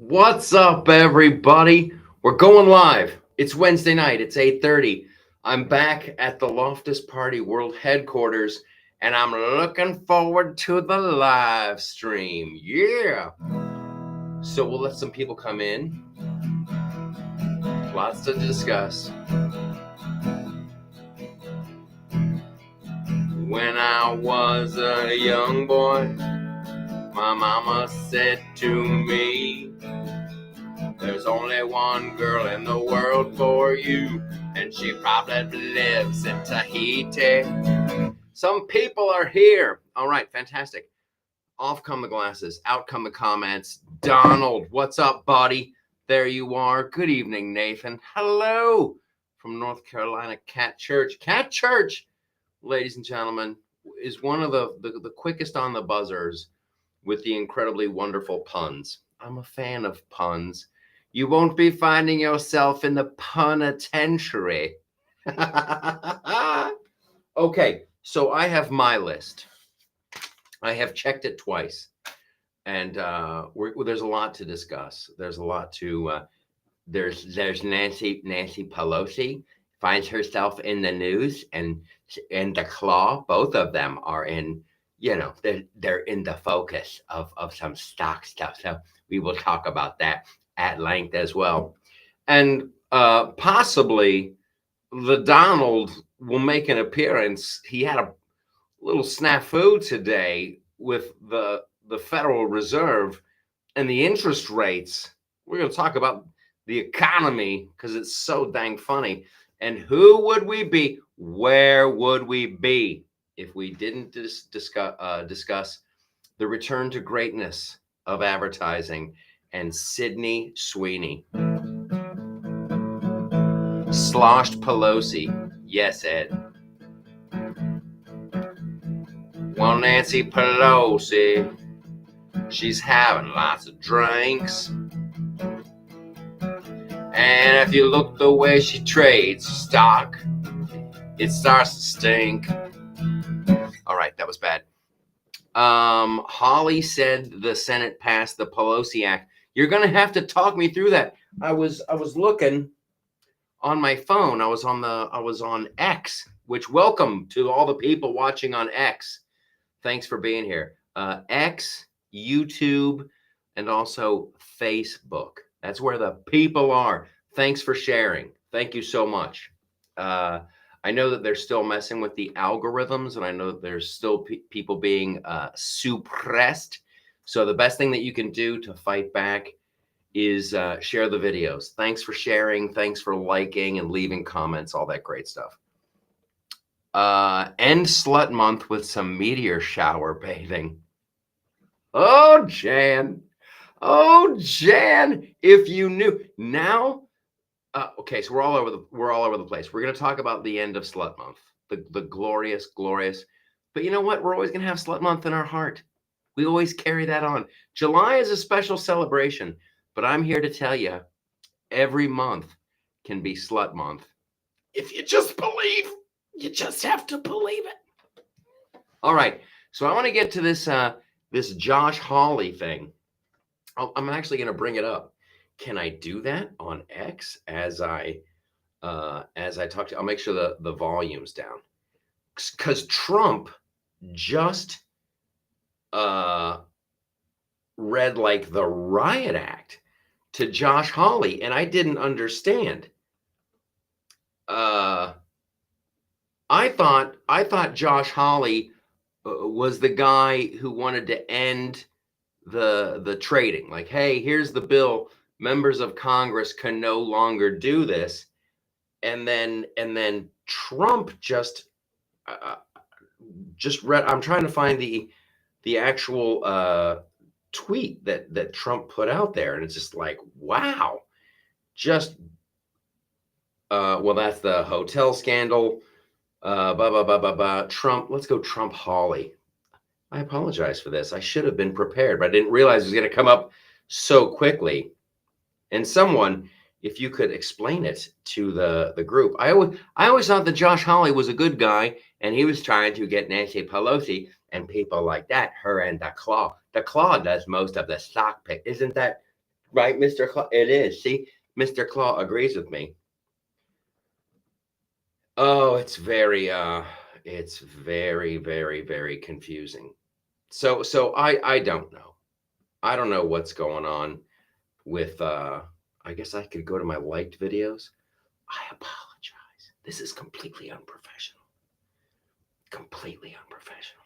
What's up, everybody? We're going live. It's Wednesday night. It's 8:30. I'm back at the Loftus Party World Headquarters, and I'm looking forward to the live stream. Yeah. So we'll let some people come in. Lots to discuss. When I was a young boy, my mama said to me, "There's only one girl in the world for you, and she probably lives in Tahiti." Some people are here. All right, fantastic. Off come the glasses, out come the comments. Donald, what's up, buddy? There you are. Good evening, Nathan. Hello from North Carolina, Cat Church. Cat Church, ladies and gentlemen, is one of the quickest on the buzzers with the incredibly wonderful puns. I'm a fan of puns. You won't be finding yourself in the penitentiary. Okay, so I have my list. I have checked it twice, and there's a lot to discuss. There's a lot to. There's Nancy Pelosi finds herself in the news, and the Claw. Both of them are in. They're in the focus of some stock stuff. So we will talk about that at length as well, and possibly the Donald will make an appearance. He had a little snafu today with the Federal Reserve and the interest rates. We're going to talk about the economy because it's so dang funny. And who would we be? Where would we be if we didn't discuss the return to greatness of advertising and Sydney Sweeney? Sloshed Pelosi. Yes, Ed. Well, Nancy Pelosi, she's having lots of drinks. And if you look the way she trades stock, it starts to stink. All right, that was bad. Holly said the Senate passed the Pelosi Act. You're gonna have to talk me through that. I was looking on my phone. I was on X, which welcome to all the people watching on X. Thanks for being here. X, YouTube, and also Facebook. That's where the people are. Thanks for sharing. Thank you so much. I know that they're still messing with the algorithms, and I know that there's still people being suppressed. So the best thing that you can do to fight back is share the videos. Thanks for sharing. Thanks for liking and leaving comments, all that great stuff. End slut month with some meteor shower bathing. Oh, Jan. Oh, Jan, if you knew. Now, okay, so we're all over the place. We're going to talk about the end of slut month, the glorious. But you know what? We're always going to have slut month in our heart. We always carry that on. July is a special celebration, but I'm here to tell you, every month can be slut month if you just believe. You just have to believe it. All right, so I want to get to this Josh Hawley thing. I'm actually going to bring it up. Can I do that on X as I talk to? I'll make sure the volume's down because Trump just read like the riot act to Josh Hawley, and I didn't understand. I thought Josh Hawley was the guy who wanted to end the trading. Like, hey, here's the bill. Members of Congress can no longer do this. And then Trump just read. I'm trying to find the actual tweet that Trump put out there, and it's just like, wow. Just well, that's the hotel scandal. Trump. Let's go Trump Hawley. I apologize for this. I should have been prepared, but I didn't realize it was going to come up so quickly. And someone, if you could explain it to the group. I always thought that Josh Hawley was a good guy, and he was trying to get Nancy Pelosi and people like that, her and the Claw. The Claw does most of the stock pick. Isn't that Right, Mr. Claw? It is. See, Mr. Claw agrees with me. Oh, it's very, very, very confusing. So I don't know. I don't know what's going on with I guess I could go to my liked videos. I apologize. This is completely unprofessional. Completely unprofessional.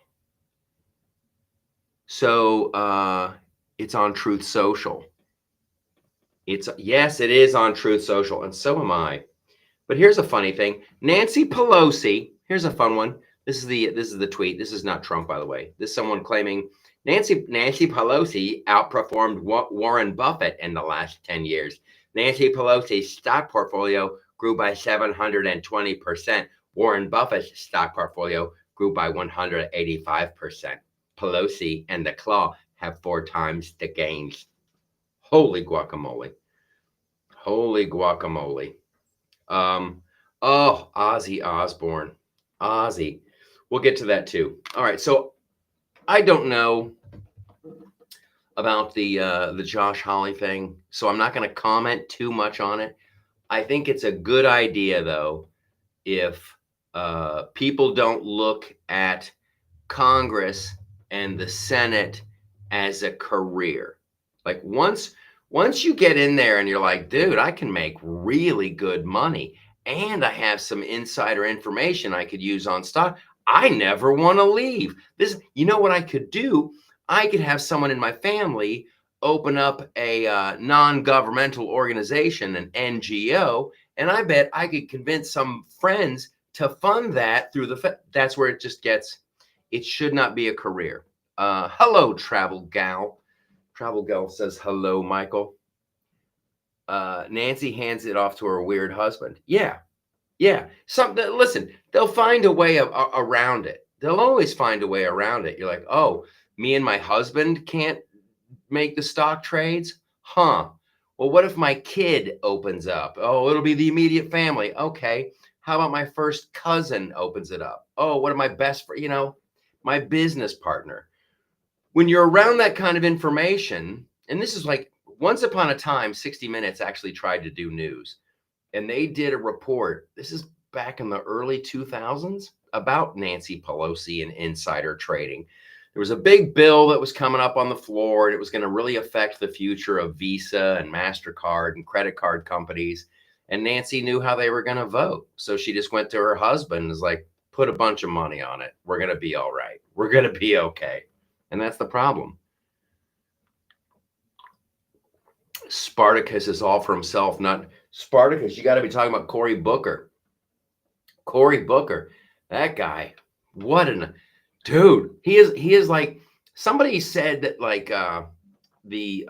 So it's on Truth Social. Yes, it is on Truth Social, and so am I. But here's a funny thing. Nancy Pelosi, here's a fun one. This is the tweet. This is not Trump, by the way. This is someone claiming Nancy Pelosi outperformed Warren Buffett in the last 10 years. Nancy Pelosi's stock portfolio grew by 720%. Warren Buffett's stock portfolio grew by 185%. Pelosi and the Claw have 4 times the gains. Holy guacamole. Holy guacamole. Oh, Ozzy Osbourne. Ozzy. We'll get to that too. All right. So I don't know about the Josh Hawley thing, so I'm not going to comment too much on it. I think it's a good idea though if people don't look at Congress and the Senate as a career. Like once you get in there and you're like, dude, I can make really good money and I have some insider information I could use on stock. I never want to leave. This, you know what I could do? I could have someone in my family open up a non-governmental organization, an NGO, and I bet I could convince some friends to fund that through that's where it just gets, it should not be a career. Hello, Travel Gal. Travel Gal says, hello, Michael. Nancy hands it off to her weird husband. Yeah. Listen, they'll find a way around it. They'll always find a way around it. You're like, oh, me and my husband can't make the stock trades? Huh. Well, what if my kid opens up? Oh, it'll be the immediate family. Okay. How about my first cousin opens it up? Oh, what are my best friend, my business partner? When you're around that kind of information, and this is like once upon a time, 60 Minutes actually tried to do news. And they did a report. This is back in the early 2000s about Nancy Pelosi and insider trading. There was a big bill that was coming up on the floor, and it was going to really affect the future of Visa and MasterCard and credit card companies. And Nancy knew how they were going to vote. So she just went to her husband and was like, put a bunch of money on it. We're going to be all right. We're going to be okay. And that's the problem. Spartacus is all for himself, not Spartacus. You got to be talking about Cory Booker. Cory Booker, that guy, what an dude. He is like, somebody said that like the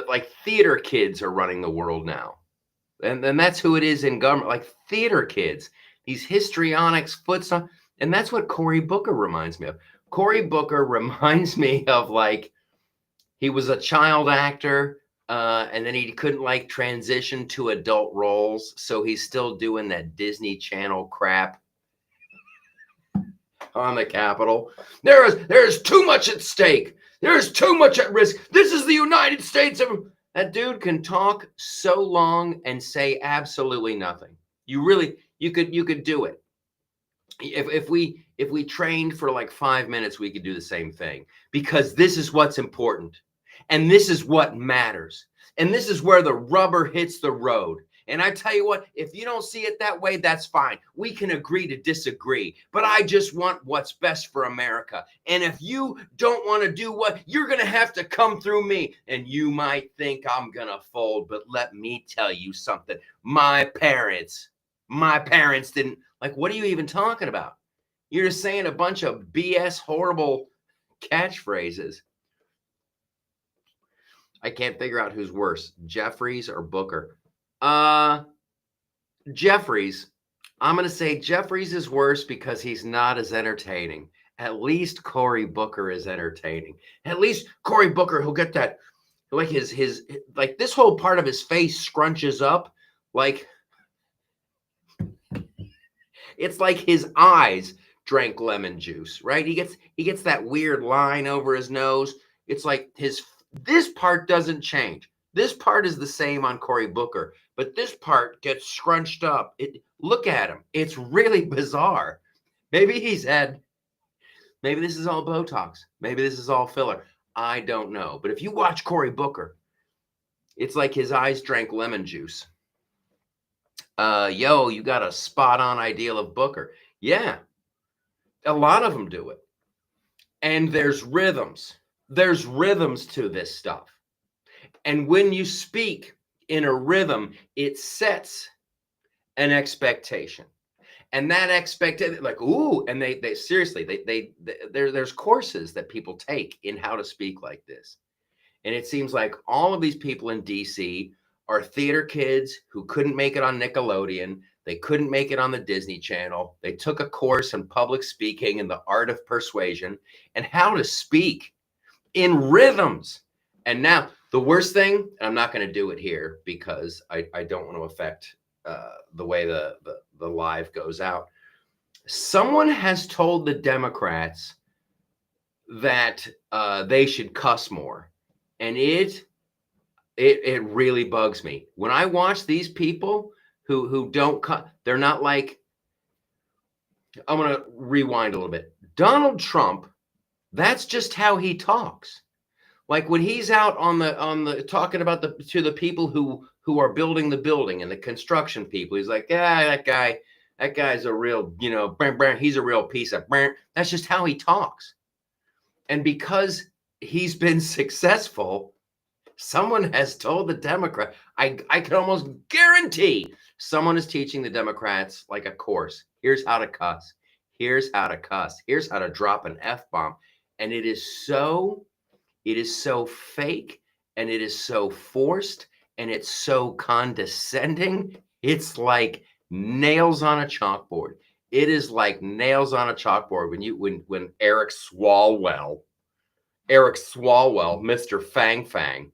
like theater kids are running the world now. And that's who it is in government, like theater kids, these histrionics, footstuff. And that's what Cory Booker reminds me of. Cory Booker reminds me of like, he was a child actor, and then he couldn't like transition to adult roles. So he's still doing that Disney Channel crap on the Capitol. There's too much at stake. There's too much at risk. This is the United States of... That dude can talk so long and say absolutely nothing. You could do it. If we trained for like 5 minutes, we could do the same thing, because this is what's important. And this is what matters. And this is where the rubber hits the road. And I tell you what, if you don't see it that way, that's fine. We can agree to disagree. But I just want what's best for America. And if you don't want to do what, you're going to have to come through me. And you might think I'm going to fold, but let me tell you something. My parents didn't. Like, what are you even talking about? You're just saying a bunch of BS, horrible catchphrases. I can't figure out who's worse, Jeffries or Booker. Jeffries. I'm going to say Jeffries is worse because he's not as entertaining. At least Cory Booker is entertaining. At least Cory Booker, he'll get that, like his like this whole part of his face scrunches up, like it's like his eyes drank lemon juice, right? He gets that weird line over his nose. It's like This part doesn't change. This part is the same on Cory Booker, but this part gets scrunched up. Look at him. It's really bizarre. Maybe maybe this is all Botox. Maybe this is all filler. I don't know. But if you watch Cory Booker, it's like his eyes drank lemon juice. Yo, you got a spot on ideal of Booker. Yeah, a lot of them do it. And there's rhythms. There's rhythms to this stuff. And when you speak in a rhythm, it sets an expectation. And that expectation, like, ooh, and they seriously, there's courses that people take in how to speak like this. And it seems like all of these people in DC are theater kids who couldn't make it on Nickelodeon. They couldn't make it on the Disney Channel. They took a course in public speaking and the art of persuasion and how to speak in rhythms. And now the worst thing, and I'm not going to do it here because I don't want to affect the way the live goes out. Someone has told the Democrats that they should cuss more. And it really bugs me. When I watch these people who don't cut, they're not like, I'm going to rewind a little bit. Donald Trump, that's just how he talks. Like when he's out on the talking about to the people who are building the building and the construction people, he's like, yeah, that guy's a real, he's a real piece of, that's just how he talks. And because he's been successful, someone has told the Democrat, I can almost guarantee someone is teaching the Democrats like a course. Here's how to cuss. Here's how to cuss. Here's how to drop an F-bomb. And it is so fake and it is so forced and it's so condescending. It's like nails on a chalkboard. It is like nails on a chalkboard when Eric Swalwell, Mr. Fang Fang.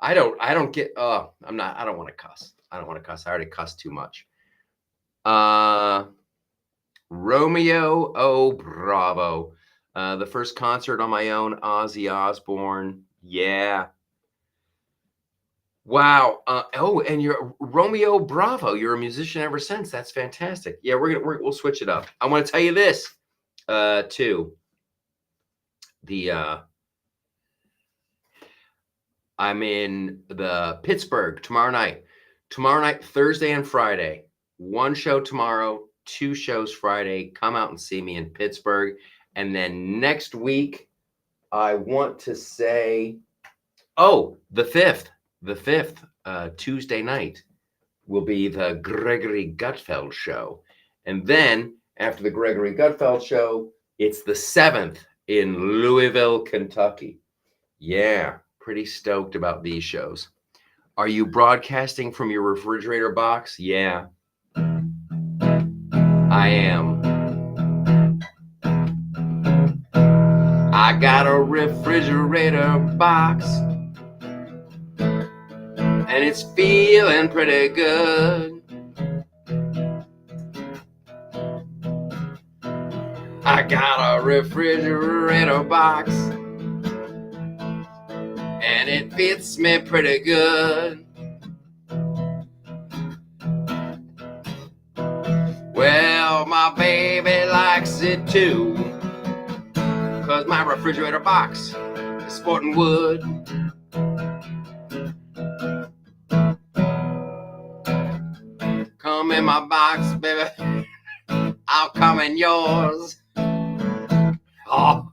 I don't get I don't want to cuss. I already cussed too much. Romeo, oh bravo. The first concert on my own, Ozzy Osbourne. Yeah. Wow. And you're Romeo Bravo. You're a musician ever since. That's fantastic. Yeah, we'll switch it up. I want to tell you this, too. I'm in the Pittsburgh tomorrow night, Thursday and Friday. One show tomorrow, 2 shows Friday. Come out and see me in Pittsburgh. And then next week, I want to say, the 5th, Tuesday night will be the Gregory Gutfeld show. And then after the Gregory Gutfeld show, it's the 7th in Louisville, Kentucky. Yeah, pretty stoked about these shows. Are you broadcasting from your refrigerator box? Yeah, I am. I got a refrigerator box and it's feeling pretty good. I got a refrigerator box and it fits me pretty good. Well, my baby likes it too, 'cause my refrigerator box is sporting wood. Come in my box, baby. I'll come in yours. Oh.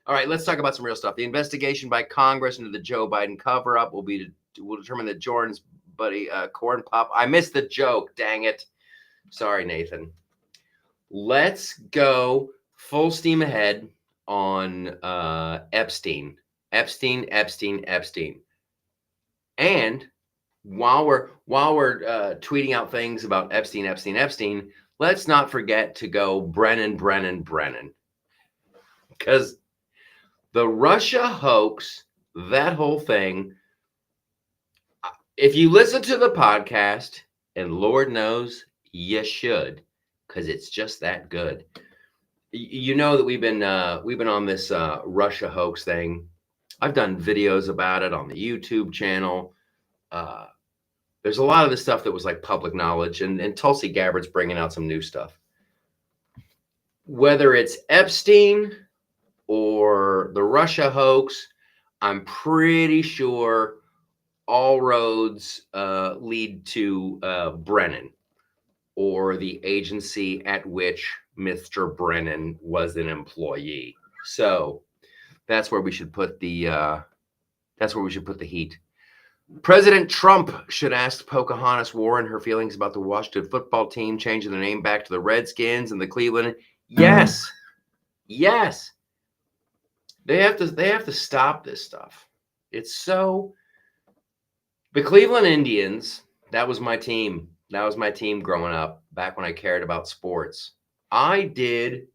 All right, let's talk about some real stuff. The investigation by Congress into the Joe Biden cover-up will determine that Jordan's buddy Corn Pop. I missed the joke. Dang it. Sorry, Nathan. Let's go full steam ahead on Epstein. And while we're tweeting out things about Epstein, let's not forget to go Brennan. Because the Russia hoax, that whole thing, if you listen to the podcast, and Lord knows you should, because it's just that good. You know that we've been on this Russia hoax thing. I've done videos about it on the YouTube channel. Uh, there's a lot of this stuff that was like public knowledge, and Tulsi Gabbard's bringing out some new stuff. Whether it's Epstein or the Russia hoax, I'm pretty sure all roads lead to Brennan, or the agency at which Mr. Brennan was an employee. So that's where we should put the heat. President Trump should ask Pocahontas Warren her feelings about the Washington football team changing the name back to the Redskins and the Cleveland. Yes, yes. They have to stop this stuff. It's so. The Cleveland Indians, that was my team. That was my team growing up, back when I cared about sports. I did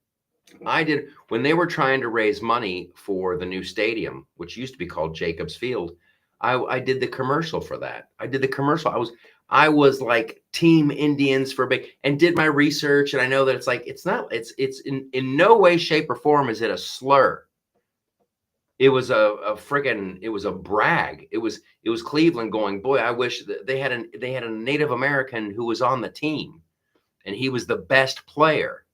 when they were trying to raise money for the new stadium, which used to be called Jacobs Field. I did the commercial for that. I did the commercial. I was like Team Indians for big, and did my research, and I know that it's in no way, shape, or form is it a slur. It was it was a brag. It was Cleveland going, boy, I wish that they had a Native American who was on the team, and he was the best player.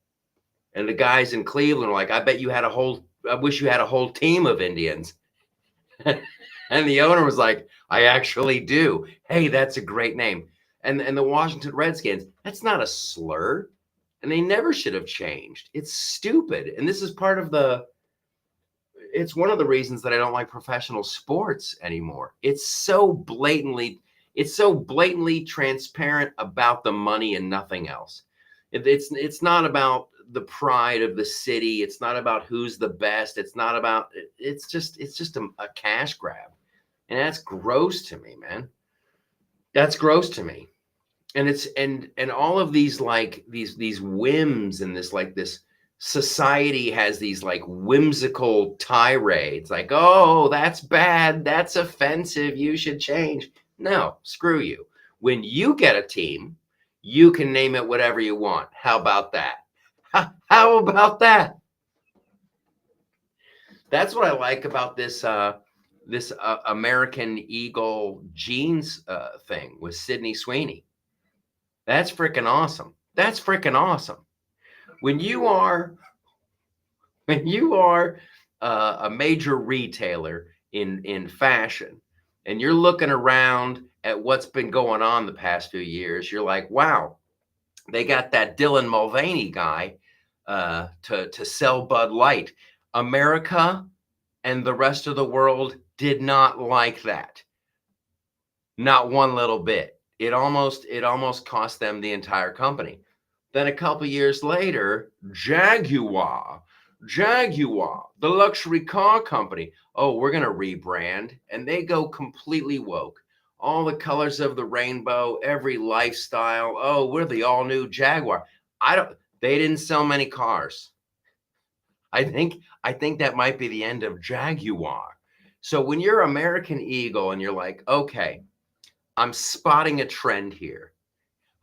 And the guys in Cleveland were like, I wish you had a whole team of Indians. And the owner was like, I actually do. Hey, that's a great name. And the Washington Redskins, that's not a slur. And they never should have changed. It's stupid. And this is it's one of the reasons that I don't like professional sports anymore. It's so blatantly transparent about the money and nothing else. It's not about the pride of the city. It's not about who's the best. It's not about. It's just a cash grab, and that's gross to me, man. That's gross to me. And it's and all of these like these whims, and this society has these like whimsical tirades like, oh, that's bad, that's offensive, you should change. No, screw you. When you get a team, you can name it whatever you want. How about that? How about that? That's what I like about this American Eagle jeans thing with Sydney Sweeney. That's freaking awesome. That's freaking awesome. When you are a major retailer in fashion, and you're looking around at what's been going on the past few years, you're like, wow, they got that Dylan Mulvaney guy to sell Bud Light. America and the rest of the world did not like that. Not one little bit. It almost cost them the entire company. Then a couple years later, Jaguar, the luxury car company. Oh, we're going to rebrand. And they go completely woke. All the colors of the rainbow, every lifestyle. Oh, we're the all new Jaguar. They didn't sell many cars. I think that might be the end of Jaguar. So when you're American Eagle and you're like, okay, I'm spotting a trend here.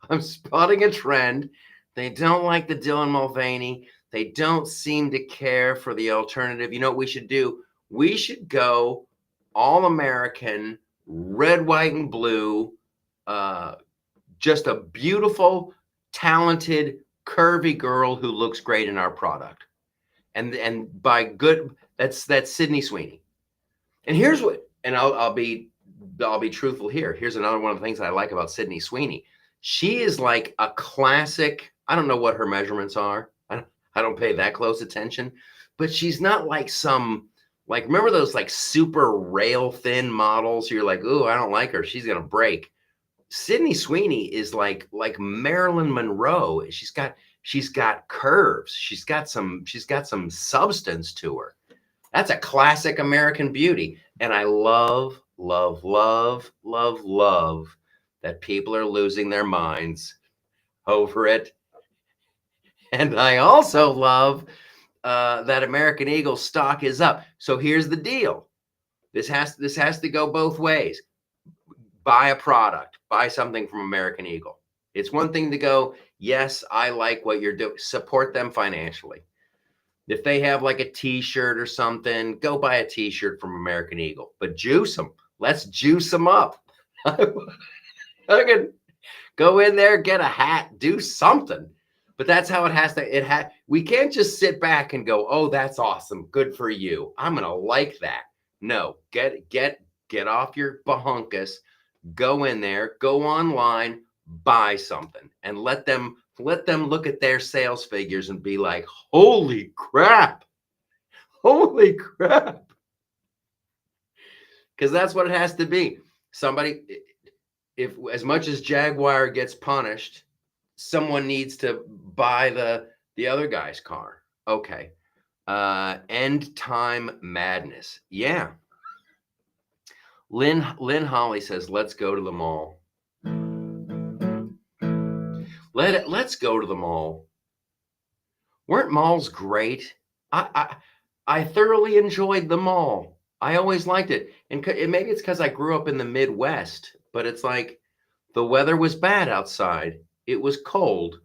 I'm spotting a trend. They don't like the Dylan Mulvaney. They don't seem to care for the alternative. You know what we should do? We should go all American, red, white, and blue. Just a beautiful, talented, curvy girl who looks great in our product. And by good, that's Sydney Sweeney. And here's what, and I'll be truthful here. Here's another one of the things that I like about Sydney Sweeney. She is like a classic. I don't know what her measurements are. I don't pay that close attention, but she's not like some, like, remember those like super rail thin models? You're like, ooh, I don't like her. She's going to break. Sydney Sweeney is like Marilyn Monroe. She's got curves. She's got some substance to her. That's a classic American beauty. And I love that people are losing their minds over it. And I also love that American Eagle stock is up. So here's the deal. This has to go both ways. Buy a product, buy something from American Eagle. It's one thing to go, yes, I like what you're doing. Support them financially. If they have like a t-shirt or something, go buy a t-shirt from American Eagle, but juice them. Let's juice them up. I can go in there, get a hat, do something. But that's how it has to. We can't just sit back and go, "Oh, that's awesome. Good for you. I'm going to like that." No, get off your bahunkus. Go in there, go online, buy something, and let them look at their sales figures and be like, "Holy crap. Holy crap." Because that's what it has to be. Somebody, if as much as Jaguar gets punished, someone needs to buy the other guy's car. Okay. End time madness. Yeah. Lynn Holly says, let's go to the mall. Let's go to the mall. Weren't malls great? I thoroughly enjoyed the mall. I always liked it. And maybe it's because I grew up in the Midwest, but it's like the weather was bad outside. It was cold.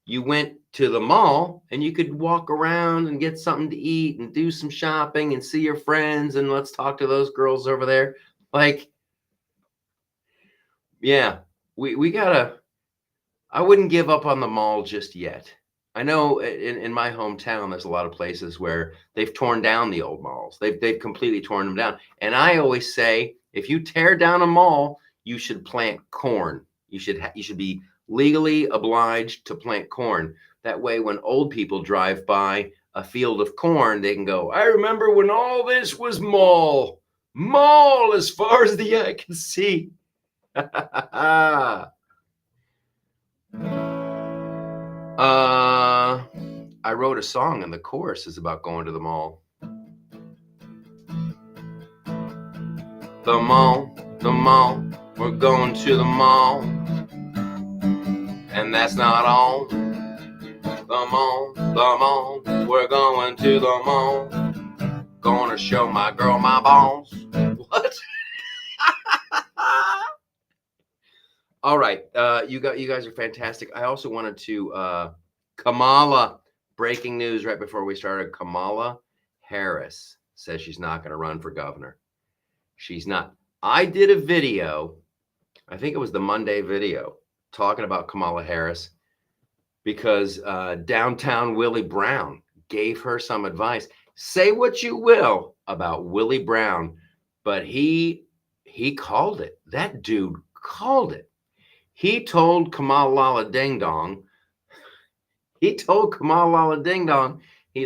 You went to the mall and you could walk around and get something to eat and do some shopping and see your friends and let's talk to those girls over there. Like, yeah, we gotta, I wouldn't give up on the mall just yet. I know in my hometown, there's a lot of places where they've torn down the old malls. They've completely torn them down. And I always say, if you tear down a mall, you should plant corn. You should be legally obliged to plant corn. That way, when old people drive by a field of corn, they can go, I remember when all this was mall as far as the eye can see. I wrote a song and the chorus is about going to the mall. The mall, we're going to the mall. And that's not all. The mall, we're going to the mall. Gonna show my girl my balls. What? All right, you guys are fantastic. I also wanted to Kamala, breaking news right before we started. Kamala Harris says she's not going to run for governor. She's not. I did a video, I think it was the Monday video, talking about Kamala Harris because downtown Willie Brown gave her some advice. Say what you will about Willie Brown, but he called it. That dude called it. He told Kamala Ding Dong, he's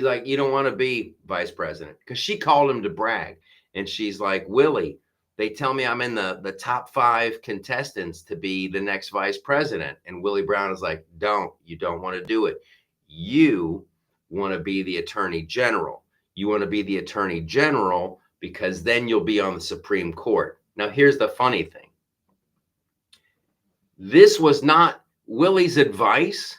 like, you don't want to be vice president, because she called him to brag. And she's like, Willie, they tell me I'm in the top 5 contestants to be the next vice president. And Willie Brown is like, you don't want to do it. You want to be the attorney general. You want to be the attorney general because then you'll be on the Supreme Court. Now, here's the funny thing. This was not Willie's advice,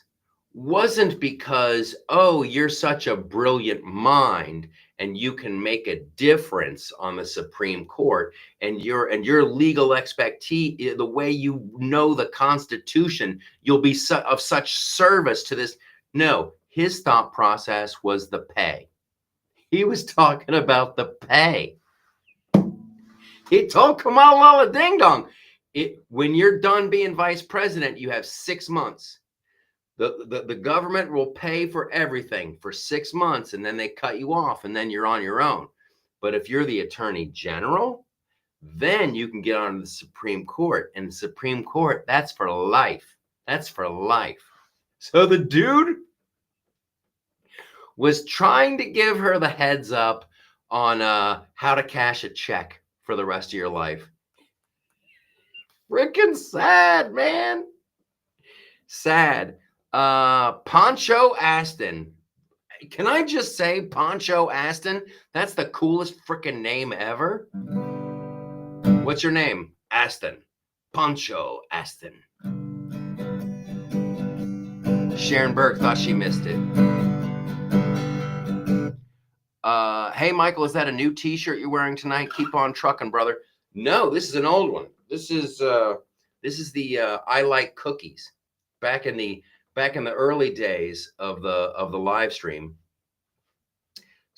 wasn't because, oh, you're such a brilliant mind and you can make a difference on the Supreme Court and your legal expertise, the way you know the Constitution, you'll be of such service to this. No, his thought process was the pay. He was talking about the pay. He told Kamala Ding Dong, when you're done being vice president, you have 6 months. The government will pay for everything for 6 months, and then they cut you off, and then you're on your own. But if you're the attorney general, then you can get on the Supreme Court. And the Supreme Court, that's for life. That's for life. So the dude was trying to give her the heads up on how to cash a check for the rest of your life. Freaking sad, man. Sad. Poncho Aston. Can I just say Poncho Aston? That's the coolest freaking name ever. What's your name? Aston. Poncho Aston. Sharon Burke thought she missed it. Hey, Michael, is that a new t-shirt you're wearing tonight? Keep on trucking, brother. No, this is an old one. This is the I Like Cookies. Back in the early days of the live stream,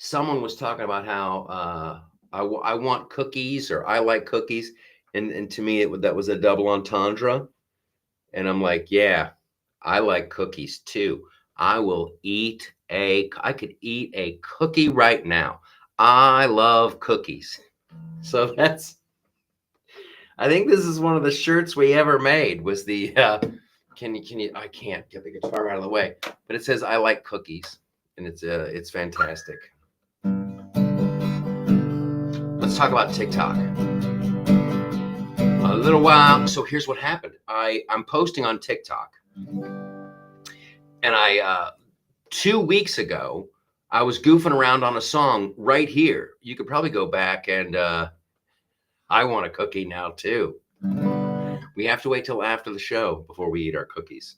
someone was talking about how I want cookies, or I like cookies, and to me that was a double entendre, and I'm like, yeah, I like cookies too. I could eat a cookie right now. I love cookies. So I think this is one of the shirts we ever made, was the can you I can't get the guitar out of the way, but it says I like cookies, and it's fantastic. Let's talk about TikTok. A little while. So here's what happened. I'm posting on TikTok, and 2 weeks ago I was goofing around on a song right here. You could probably go back and I want a cookie now too. We have to wait till after the show before we eat our cookies.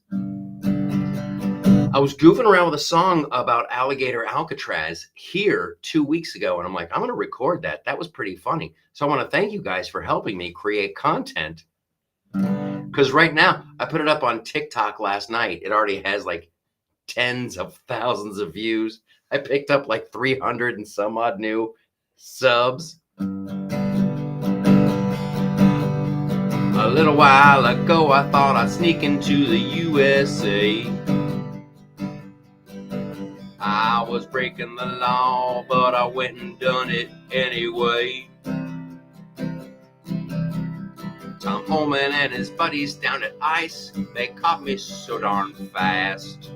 I was goofing around with a song about Alligator Alcatraz here 2 weeks ago, and I'm like, I'm going to record that. That was pretty funny. So I want to thank you guys for helping me create content, because right now I put it up on TikTok last night. It already has like tens of thousands of views. I picked up like 300 and some odd new subs. A little while ago, I thought I'd sneak into the USA. I was breaking the law, but I went and done it anyway. Tom Holman and his buddies down at ICE, they caught me so darn fast.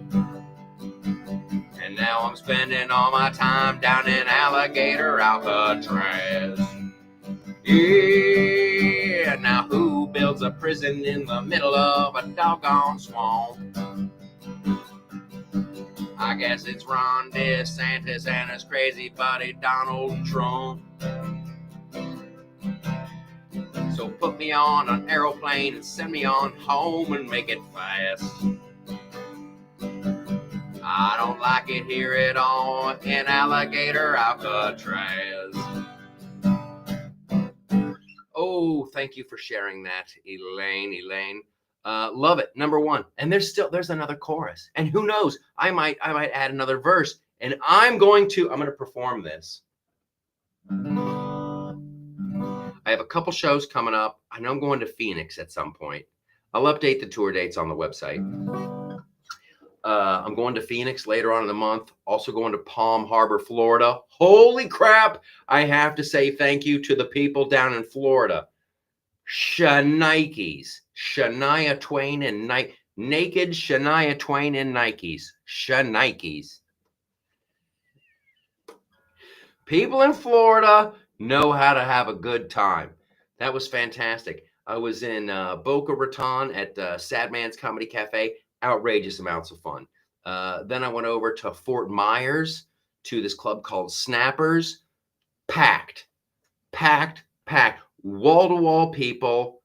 And now I'm spending all my time down in Alligator Alcatraz. Yeah, now who builds a prison in the middle of a doggone swamp? I guess it's Ron DeSantis and his crazy buddy Donald Trump. So put me on an aeroplane and send me on home and make it fast. I don't like it here at all in Alligator Alcatraz. Oh, thank you for sharing that, Elaine. Love it. Number one. And there's another chorus. And who knows? I might add another verse. And I'm going to perform this. I have a couple shows coming up. I know I'm going to Phoenix at some point. I'll update the tour dates on the website. I'm going to Phoenix later on in the month. Also going to Palm Harbor, Florida. Holy crap. I have to say thank you to the people down in Florida. Shanikes. Shania Twain and Nike. Naked Shania Twain and Nikes. Shanikes. People in Florida know how to have a good time. That was fantastic. I was in Boca Raton at Sad Man's Comedy Cafe. Outrageous amounts of fun. Then I went over to Fort Myers to this club called Snappers. Packed. Wall-to-wall people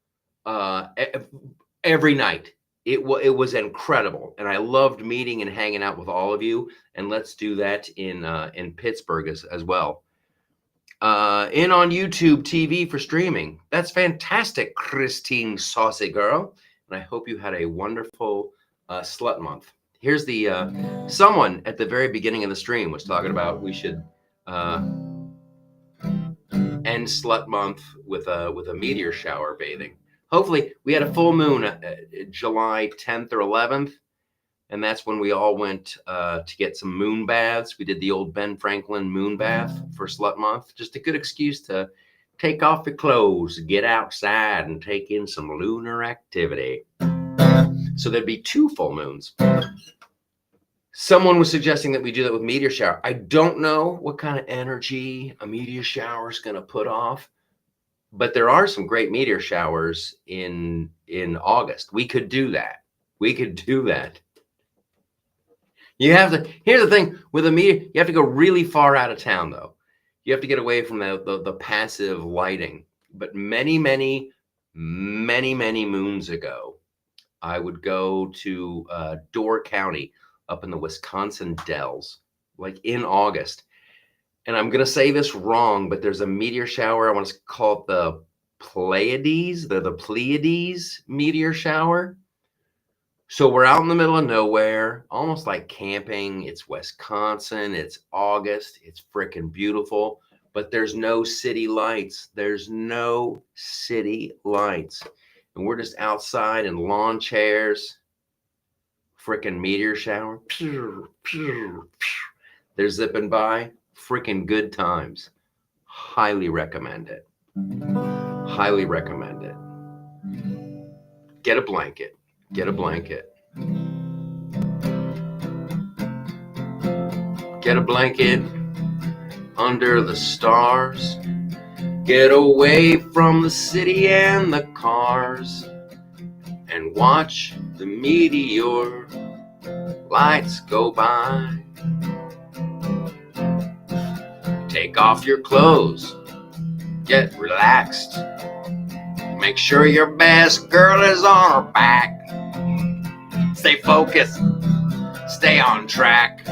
every night. It was incredible, and I loved meeting and hanging out with all of you. And let's do that in Pittsburgh as well. In on YouTube TV for streaming. That's fantastic, Christine Saucy Girl. And I hope you had a wonderful slut month. Here's the someone at the very beginning of the stream was talking about we should end slut month with a meteor shower bathing. Hopefully, we had a full moon July 10th or 11th, and that's when we all went to get some moon baths. We did the old Ben Franklin moon bath for slut month. Just a good excuse to take off your clothes, get outside, and take in some lunar activity. So there'd be 2 full moons. Someone was suggesting that we do that with meteor shower. I don't know what kind of energy a meteor shower is going to put off, but there are some great meteor showers in August. We could do that. Here's the thing with a meteor, you have to go really far out of town though. You have to get away from the passive lighting. But many moons ago, I would go to Door County up in the Wisconsin Dells, like in August. And I'm going to say this wrong, but there's a meteor shower. I want to call it the Pleiades, the Pleiades meteor shower, So we're out in the middle of nowhere, almost like camping. It's Wisconsin. It's August. It's freaking beautiful. But there's no city lights. There's no city lights. And we're just outside in lawn chairs. Freaking meteor shower. They're zipping by. Freaking good times. Highly recommend it. Highly recommend it. Get a blanket. Get a blanket. Get a blanket under the stars. Get away from the city and the cars and watch the meteor lights go by. Take off your clothes. Get relaxed. Make sure your best girl is on her back. Stay focused. Stay on track.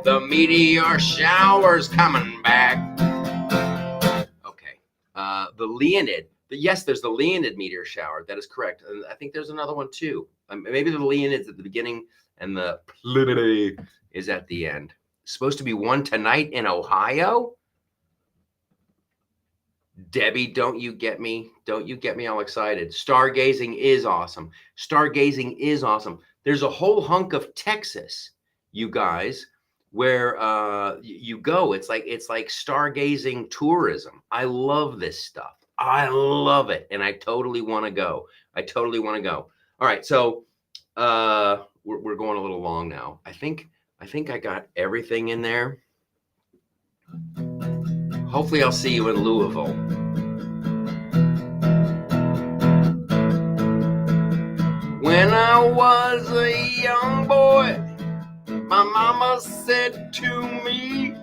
The meteor shower's coming back. Okay. The Leonid. Yes, there's the Leonid meteor shower. That is correct. And I think there's another one too. Maybe the Leonid's at the beginning and the Pleiade is at the end. Supposed to be one tonight in Ohio. Debbie, don't you get me? Don't you get me all excited? Stargazing is awesome. Stargazing is awesome. There's a whole hunk of Texas, you guys, where you go. It's like stargazing tourism. I love this stuff. I love it, and I totally want to go. I totally want to go. All right, so we're going a little long now. I think I got everything in there. Hopefully I'll see you in Louisville. When I was a young boy, my mama said to me,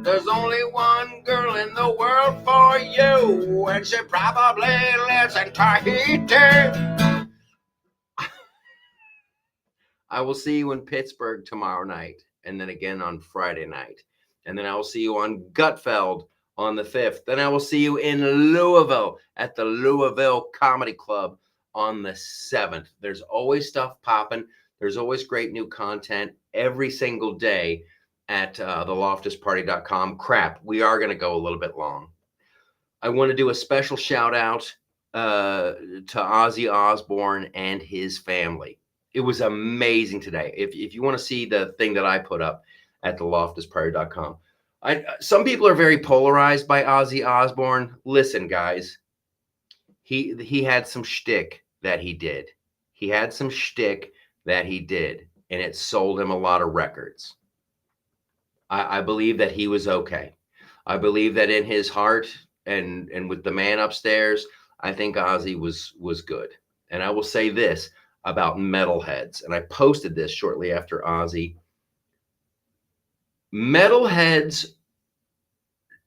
there's only one girl in the world for you, and she probably lives in Tahiti. I will see you in Pittsburgh tomorrow night, and then again on Friday night. And then I will see you on Gutfeld on the 5th. Then I will see you in Louisville at the Louisville Comedy Club on the 7th. There's always stuff popping. There's always great new content every single day at theloftusparty.com. Crap, we are going to go a little bit long. I want to do a special shout out to Ozzy Osbourne and his family. It was amazing today. If you want to see the thing that I put up at theloftusparty.com. Some people are very polarized by Ozzy Osbourne. Listen, guys, he had some shtick that he did. He had some shtick that he did, and it sold him a lot of records. I believe that he was okay. I believe that in his heart and with the man upstairs, I think Ozzy was good. And I will say this about metalheads, and I posted this shortly after Ozzy. Metalheads,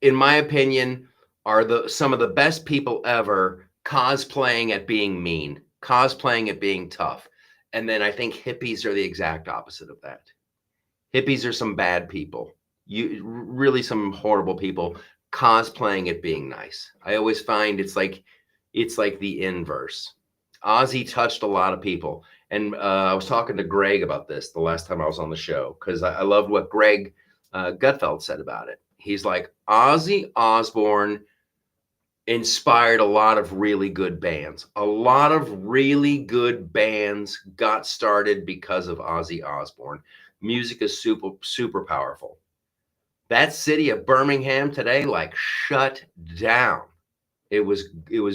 in my opinion, are some of the best people ever cosplaying at being mean, cosplaying at being tough. And then I think hippies are the exact opposite of that. Hippies are some bad people. Really some horrible people cosplaying at being nice. I always find it's like the inverse. Ozzy touched a lot of people. And I was talking to Greg about this the last time I was on the show, because I loved what Greg Gutfeld said about it. He's like, Ozzy Osbourne inspired a lot of really good bands. A lot of really good bands got started because of Ozzy Osbourne. Music is super, super powerful. That city of Birmingham today, like, shut down. It was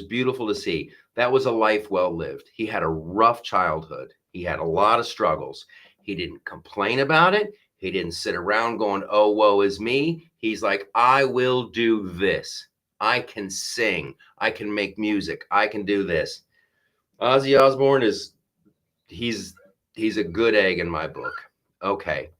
beautiful to see. That was a life well lived. He had a rough childhood. He had a lot of struggles. He didn't complain about it. He didn't sit around going, oh, woe is me. He's like, I will do this. I can sing. I can make music. I can do this. Ozzy Osbourne he's a good egg in my book. Okay.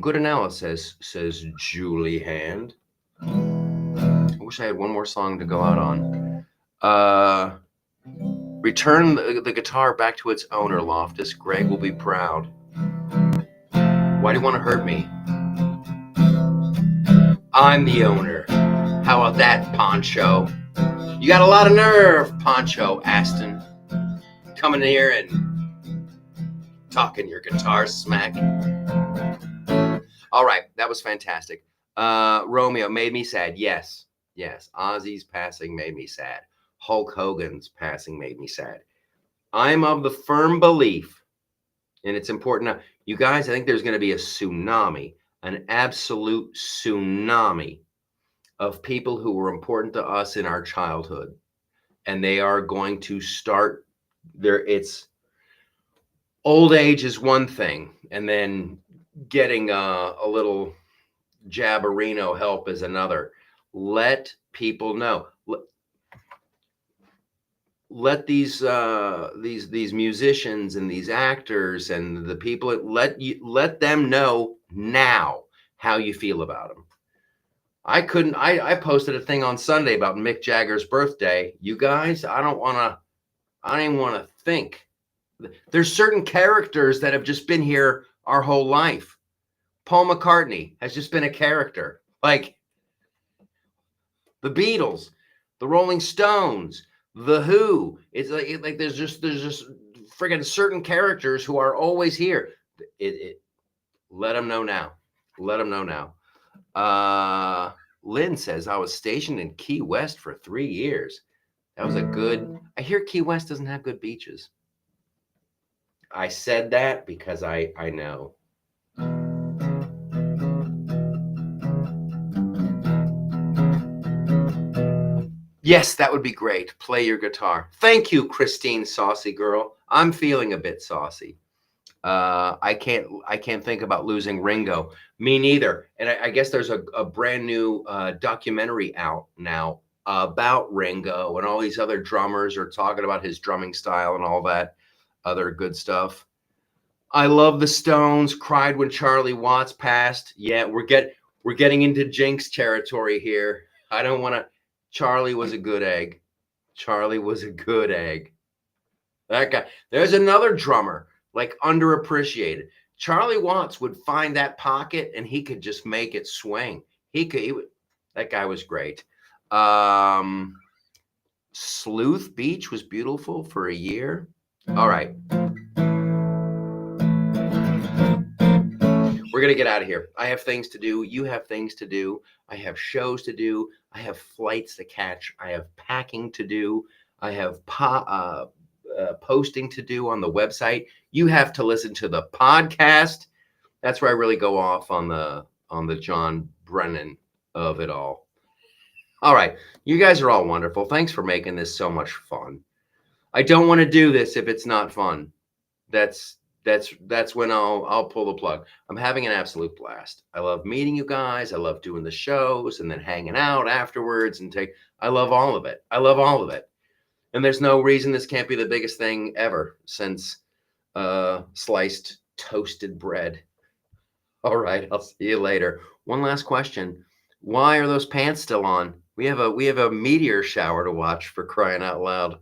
Good analysis, says Julie Hand. I wish I had one more song to go out on. Return the guitar back to its owner, Loftus. Greg will be proud. Why do you want to hurt me? I'm the owner. How about that, Poncho? You got a lot of nerve, Poncho Aston, coming here and talking your guitar smack. All right, that was fantastic. Romeo made me sad. Yes. Ozzy's passing made me sad. Hulk Hogan's passing made me sad. I'm of the firm belief, and it's important now, you guys, I think there's going to be a tsunami, an absolute tsunami of people who were important to us in our childhood. And they are going to start it's old age is one thing, and then getting a little jabberino help is another. Let people know. Let these musicians and these actors and the people, let them know now how you feel about them. I posted a thing on Sunday about Mick Jagger's birthday. You guys, I don't even want to think. There's certain characters that have just been here our whole life. Paul McCartney has just been a character. Like the Beatles, the Rolling Stones, the Who. It's like there's just friggin' certain characters who are always here. Let them know now. Let them know now. Lynn says, I was stationed in Key West for 3 years. That was I hear Key West doesn't have good beaches. I said that because I know. Yes, that would be great. Play your guitar. Thank you, Christine, saucy girl. I'm feeling a bit saucy. I can't think about losing Ringo. Me neither. And I guess there's a brand new documentary out now about Ringo, and all these other drummers are talking about his drumming style and all that other good stuff. I love the Stones. Cried when Charlie Watts passed. Yeah, we're getting into Jinx territory here. I don't want to. Charlie was a good egg. Charlie was a good egg. That guy. There's another drummer, like underappreciated. Charlie Watts would find that pocket and he could just make it swing. That guy was great. Sleuth Beach was beautiful for a year. All right. We're going to get out of here. I have things to do. You have things to do. I have shows to do. I have flights to catch. I have packing to do. I have posting to do on the website. You have to listen to the podcast. That's where I really go off on the John Brennan of it all. All right. You guys are all wonderful. Thanks for making this so much fun. I don't want to do this if it's not fun. That's when I'll pull the plug. I'm having an absolute blast. I love meeting you guys. I love doing the shows and then hanging out afterwards I love all of it. I love all of it. And there's no reason this can't be the biggest thing ever since sliced toasted bread. All right, I'll see you later. One last question. Why are those pants still on? We have a meteor shower to watch, for crying out loud.